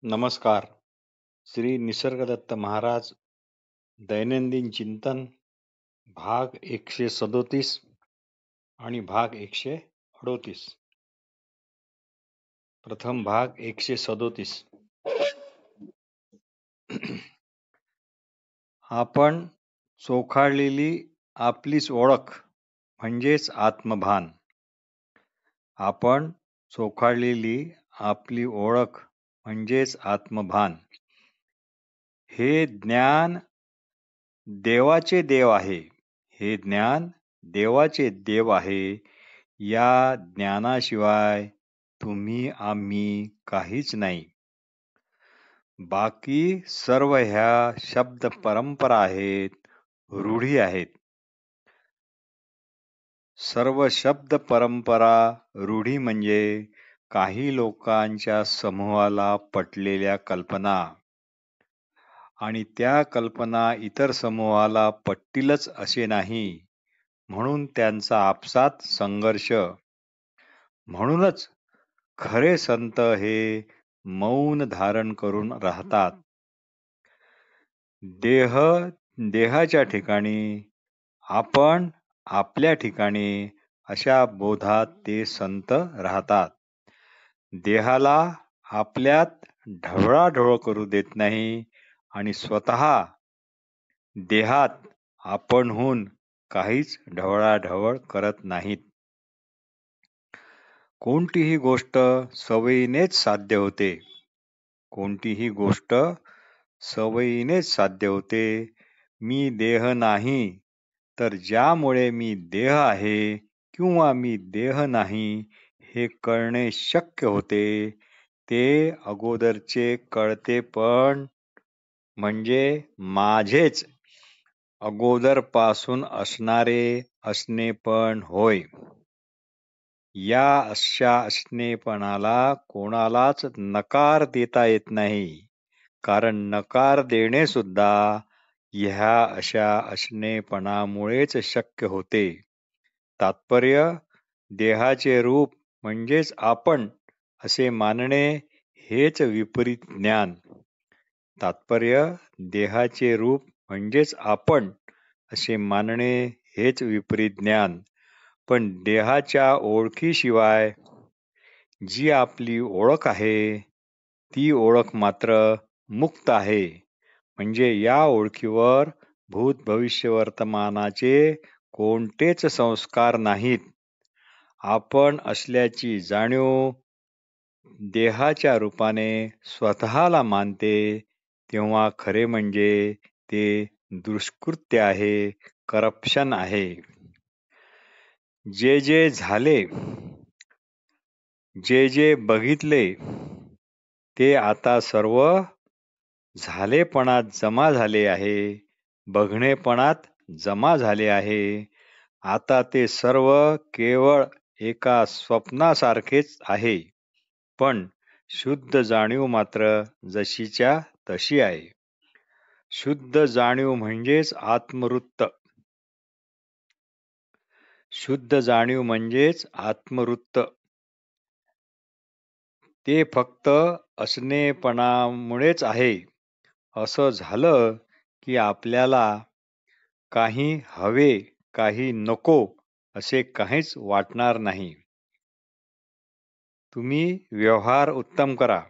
नमस्कार. श्री निसर्गदत्त महाराज दैनंदिन चिंतन भाग 137 आणि भाग 138. प्रथम भाग 137. आपण चोखाळलेली आपलीच ओळख म्हणजेच आत्मभान. आपण चोखाळलेली आपली ओळख म्हणजेच आत्मभान. हे ज्ञान देवाचे देव आहे. हे ज्ञान देवाचे देव आहे. या ज्ञानाशिवाय तुम्ही आम्ही काहीच नाही. बाकी सर्व ह्या शब्द परंपरा आहेत, रूढी आहेत. सर्व शब्द परंपरा रूढी म्हणजे काही लोकांच्या समूहाला पटलेल्या कल्पना, आणि त्या कल्पना इतर समूहाला पटतीलच असे नाही, म्हणून त्यांचा आपसात संघर्ष. म्हणूनच खरे संत हे मौन धारण करून राहतात. देह देहाच्या ठिकाणी, आपण आपल्या ठिकाणी, अशा बोधात ते संत राहतात. देहाला आपल्यात ढवळाढवळ करू देत नाही आणि स्वतः देहात आपणहून काहीच ढवळाढवळ करत नाहीत. कोणतीही गोष्ट सवयीनेच साध्य होते. कोणतीही गोष्ट सवयीनेच साध्य होते. मी देह नाही, तर ज्यामुळे मी देह आहे किंवा मी देह नाही हे कळणे शक्य होते, ते अगोदरचे कळते पण म्हणजे माझेच अगोदरपासून असणारे असणे पण होय. या अशा असणेपणाला कोणालाच नकार देता येत नाही, कारण नकार देणे सुद्धा ह्या अशा असणेपणामुळेच शक्य होते. तात्पर्य, देहाचे रूप म्हणजेच आपण असे मानणे हेच विपरीत ज्ञान. तात्पर्य, देहाचे रूप म्हणजेच आपण असे मानणे हेच विपरीत ज्ञान. पण देहाच्या ओळखीशिवाय जी आपली ओळख आहे, ती ओळख मात्र मुक्त आहे. म्हणजे या ओळखीवर भूत भविष्य वर्तमानाचे कोणतेच संस्कार नाहीत. आपण असल्याची जाणीव देहाच्या रूपाने स्वतःला मानते, तेव्हा खरे म्हणजे ते दुष्कृत्य आहे, करप्शन आहे. जे जे झाले, जे जे बघितले, ते आता सर्व झालेपणात जमा झाले आहे, बघणेपणात जमा झाले आहे. आता ते सर्व केवळ एका स्वप्नासारखेच आहे, पण शुद्ध जाणीव मात्र जशीच्या तशी आहे. शुद्ध जाणीव म्हणजेच आत्मवृत्त. शुद्ध जाणीव म्हणजेच आत्मवृत्त. ते फक्त असणेपणामुळेच आहे. असं झालं की आपल्याला काही हवे, काही नको असे काहीच वाटणार नाही. तुम्ही व्यवहार उत्तम करा.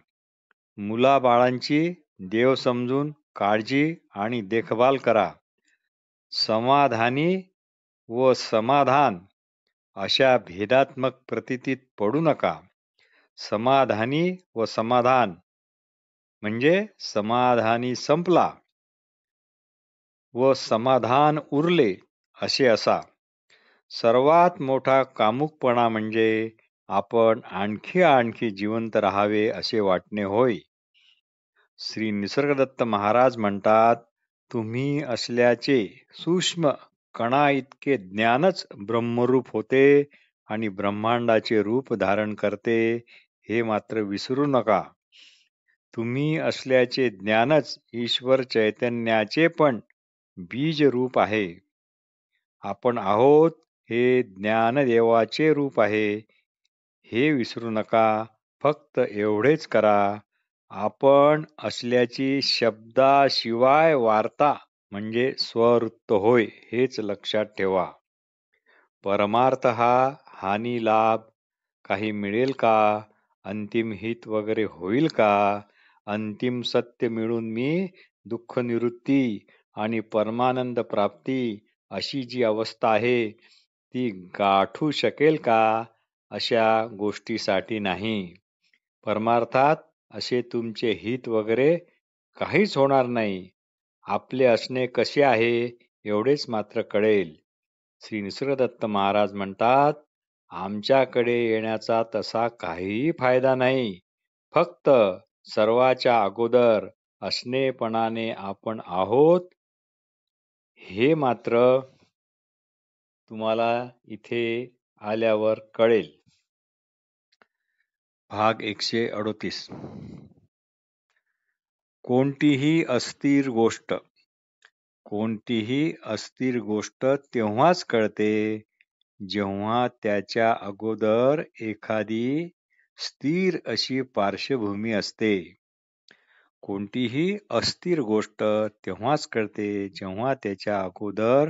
मुलाबाळांची देव समजून काळजी आणि देखभाल करा. समाधानी व समाधान अशा भेदात्मक प्रतीतीत पडू नका. समाधानी व समाधान म्हणजे समाधानी संपला व समाधान उरले असे असा. सर्वात मोठा कामुकपणा म्हणजे आपण आणखी जिवंत राहावे असे वाटणे होय. श्री निसर्गदत्त महाराज म्हणतात, तुम्ही असल्याचे सूक्ष्म कणा इतके ज्ञानच ब्रह्मरूप होते आणि ब्रह्मांडाचे रूप धारण करते, हे मात्र विसरू नका. तुम्ही असल्याचे ज्ञानच ईश्वर चैतन्याचे पण बीज रूप आहे. आपण आहोत हे ज्ञानदेवाचे रूप आहे, हे विसरू नका. फक्त एवढेच करा, आपण असल्याची शब्दाशिवाय वार्ता म्हणजे स्ववृत्त होय, हेच लक्षात ठेवा. परमार्थ हा हानी लाभ काही मिळेल का, अंतिम हित वगैरे होईल का, अंतिम सत्य मिळून मी दुःख निवृत्ती आणि परमानंद प्राप्ती अशी जी अवस्था आहे ती गाठू शकेल का, अशा गोष्टीसाठी नाही. परमार्थात असे तुमचे हित वगैरे काहीच होणार नाही. आपले असणे कसे आहे एवढेच मात्र कळेल. श्री निसर्गदत्त महाराज म्हणतात, आमच्याकडे येण्याचा तसा काहीही फायदा नाही. फक्त सर्वाच्या अगोदर असणेपणाने आपण आहोत हे मात्र तुम्हाला इथे आल्यावर कळेल. भाग 138. कोणतीही अस्थिर गोष्ट तेव्हाच कळते जेव्हा त्याच्या अगोदर एखादी स्थिर अशी पार्श्वभूमी असते. कोणतीही अस्थिर गोष्ट तेव्हाच कळते जेव्हा त्याच्या अगोदर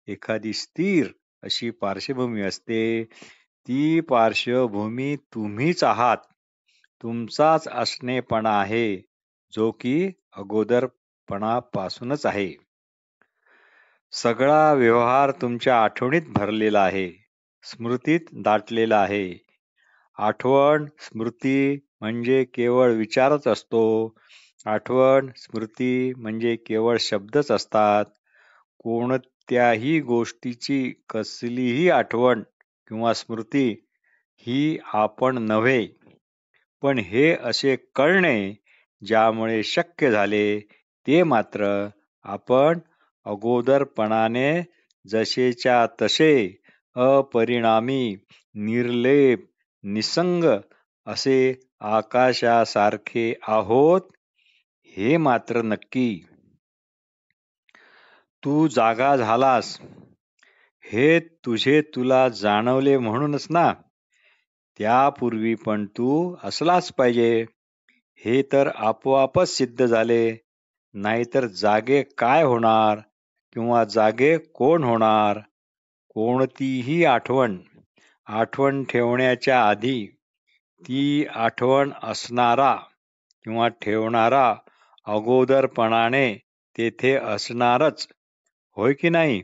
एखादी स्थिर अशी पार्श्वभूमी असते. ती पार्श्वभूमी तुम्हीच आहात. तुमचाच असणेपणा आहे, जो की अगोदरपणापासूनच आहे. सगळा व्यवहार तुमच्या आठवणीत भरलेला आहे, स्मृतीत दाटलेला आहे. आठवण स्मृती म्हणजे केवळ विचारच असतो. आठवण स्मृती म्हणजे केवळ शब्दच असतात. कोणत्याही गोष्टीची कसलीही आठवण किंवा स्मृती ही आपण नव्हे, पण हे असे कळणे ज्यामुळे शक्य झाले ते मात्र आपण अगोदरपणाने जसेच्या तसे अपरिणामी निर्लेप निसंग असे आकाशासारखे आहोत हे मात्र नक्की. तू जागा झालास हे तुझे तुला जाणवले म्हणूनच ना. त्यापूर्वी पण तू असलाच पाहिजे हे तर आपोआपच सिद्ध झाले. नाहीतर जागे काय होणार किंवा जागे कोण होणार. कोणतीही आठवण ठेवण्याच्या आधी ती आठवण असणारा किंवा ठेवणारा अगोदरपणाने तेथे असणारच, होय की नाही.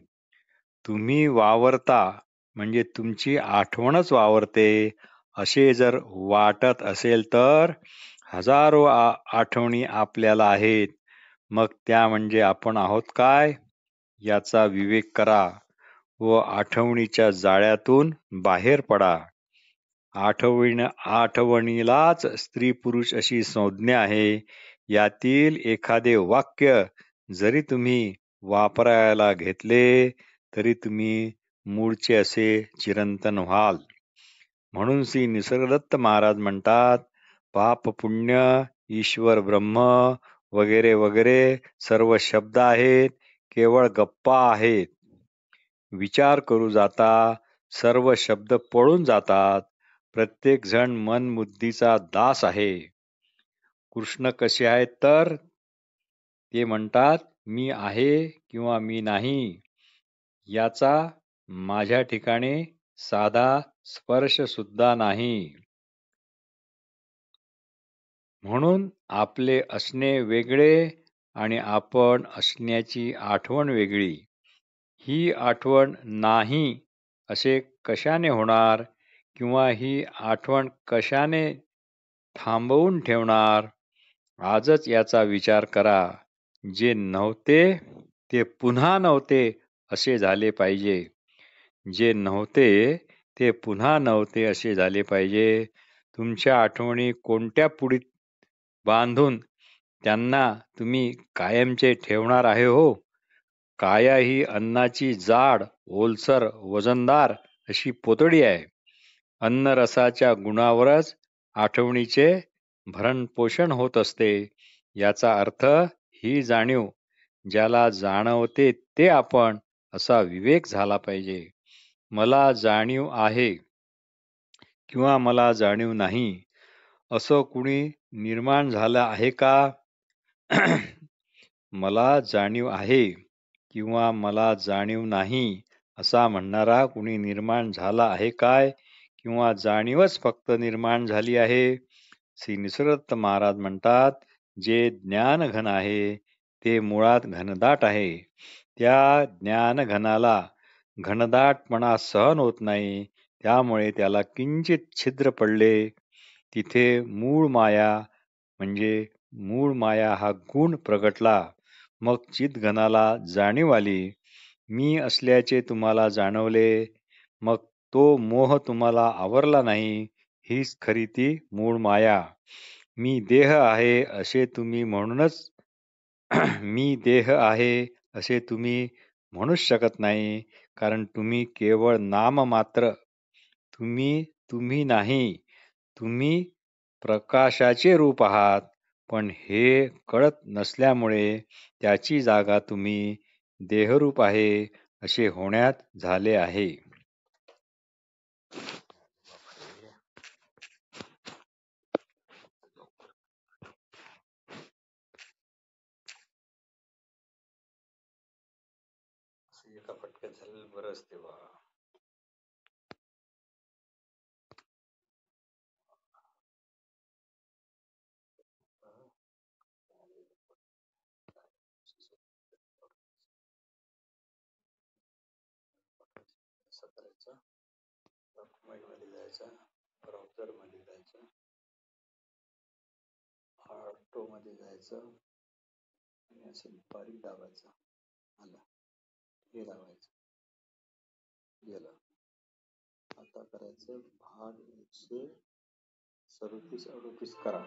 तुम्ही वावरता म्हणजे तुमची आठवणच वावरते असे जर वाटत असेल तर हजारो आठवणी आपल्याला आहेत. मग त्या म्हणजे आपण आहोत काय, याचा विवेक करा व आठवणीच्या जाळ्यातून बाहेर पडा. आठवणीलाच स्त्री पुरुष अशी संज्ञा आहे. यातील एखादे वाक्य जरी तुम्ही वापरायला घेतले तरी तुम्ही मूळचे असे चिरंतन व्हाल. म्हणून श्री निसर्गदत्त महाराज म्हणतात, पाप पुण्य ईश्वर ब्रह्म वगैरे वगैरे सर्व शब्द आहेत, केवळ गप्पा आहेत. विचार करू जाता सर्व शब्द पळून जातात. प्रत्येक जण मन बुद्धीचा दास आहे. कृष्ण कसे आहेत तर ते म्हणतात, मी आहे किंवा मी नाही याचा माझ्या ठिकाणी साधा स्पर्श सुद्धा नाही. म्हणून आपले असणे वेगळे आणि आपण असण्याची आठवण वेगळी. ही आठवण नाही असे कशाने होणार किंवा ही आठवण कशाने थांबवून ठेवणार. आजच याचा विचार करा. जे नव्हते ते पुन्हा नव्हते असे झाले पाहिजे. जे नव्हते ते पुन्हा नव्हते असे झाले पाहिजे. तुमच्या आठवणी कोणत्या पुडीत बांधून त्यांना तुम्ही कायमचे ठेवणार आहे हो. काया ही अन्नाची जाड, ओलसर, वजनदार अशी पोतडी आहे. अन्नरसाच्या गुणावरच आठवणीचे भरणपोषण होत असते. याचा अर्थ ही जाणीव ज्याला जाणवते ते आपण असा विवेक झाला पाहिजे. मला जाणीव आहे किंवा मला जाणीव नाही असं कुणी निर्माण झाला आहे का? मला जाणीव आहे किंवा मला जाणीव नाही असा म्हणणारा कुणी निर्माण झाला आहे काय? किंवा जाणीवच फक्त निर्माण झाली आहे? श्री निसर्गदत्त महाराज म्हणतात, जे ज्ञानघन आहे ते मुळात घनदाट आहे. त्या ज्ञानघनाला घनदाटपणा सहन होत नाही, त्यामुळे त्याला किंचित छिद्र पडले. तिथे मूळ माया म्हणजे मूळ माया हा गुण प्रगटला. मग चितघनाला जाणीव आली. मी असल्याचे तुम्हाला जाणवले. मग तो मोह तुम्हाला आवरला नाही. हीच खरी ती मूळ माया. मी देह आहे असे तुम्ही म्हणूनच मी देह आहे असे तुम्ही म्हणूच शकत नाही, कारण तुम्ही केवळ नाममात्र. तुम्ही तुम्ही नाही. तुम्ही प्रकाशाचे रूप आहात, पण हे कळत नसल्यामुळे त्याची जागा तुम्ही देहरूप आहे असे होण्यात झाले आहे. एका फटक्यात झालेलं बरं असते बा. असं करायचं, डॉक्युमेंट मध्ये जायचं, ब्राउझर मध्ये जायचं, ऑटो मध्ये जायचं आणि असं बारीक दाबायचं. आलं, हे लावायचं, गेलं. आता करायचं भाग 137-38 करा.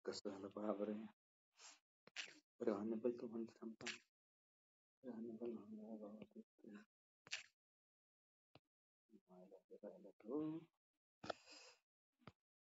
कसं झालं पहा बरं. हॅनिबल तो म्हणतो थांबा. हॅनिबल राहिला तो.